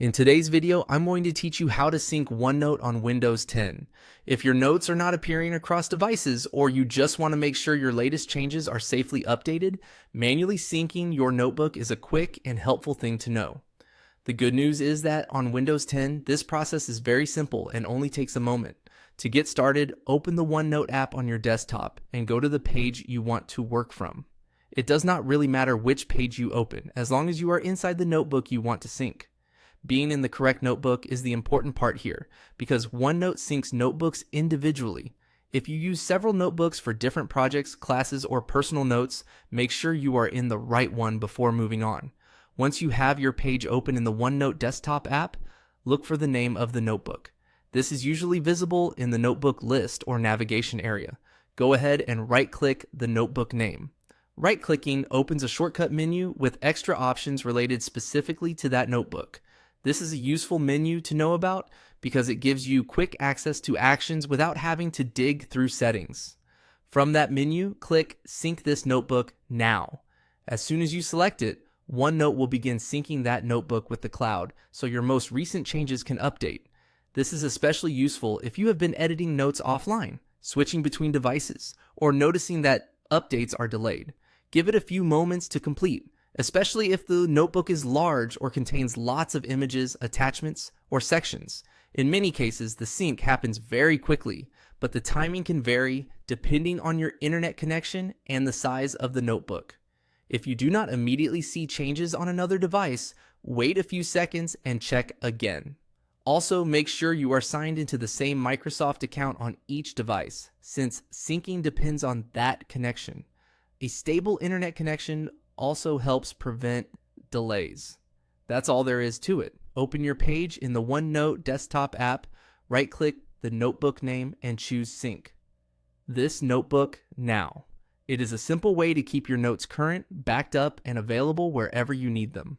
In today's video, I'm going to teach you how to sync OneNote on Windows 10. If your notes are not appearing across devices, or you just want to make sure your latest changes are safely updated, manually syncing your notebook is a quick and helpful thing to know. The good news is that on Windows 10, this process is very simple and only takes a moment. To get started, open the OneNote app on your desktop and go to the page you want to work from. It does not really matter which page you open, as long as you are inside the notebook you want to sync. Being in the correct notebook is the important part here, because OneNote syncs notebooks individually. If you use several notebooks for different projects, classes, or personal notes, make sure you are in the right one before moving on. Once you have your page open in the OneNote desktop app, look for the name of the notebook. This is usually visible in the notebook list or navigation area. Go ahead and right-click the notebook name. Right-clicking opens a shortcut menu with extra options related specifically to that notebook. This is a useful menu to know about because it gives you quick access to actions without having to dig through settings. From that menu, click Sync this notebook now. As soon as you select it, OneNote will begin syncing that notebook with the cloud so your most recent changes can update. This is especially useful if you have been editing notes offline, switching between devices, or noticing that updates are delayed. Give it a few moments to complete, especially if the notebook is large or contains lots of images, attachments, or sections. In many cases, the sync happens very quickly, but the timing can vary depending on your internet connection and the size of the notebook. If you do not immediately see changes on another device, wait a few seconds and check again. Also, make sure you are signed into the same Microsoft account on each device, since syncing depends on that connection. A stable internet connection also helps prevent delays. That's all there is to it. Open your page in the OneNote desktop app, right-click the notebook name, and choose Sync this notebook now. It is a simple way to keep your notes current, backed up, and available wherever you need them.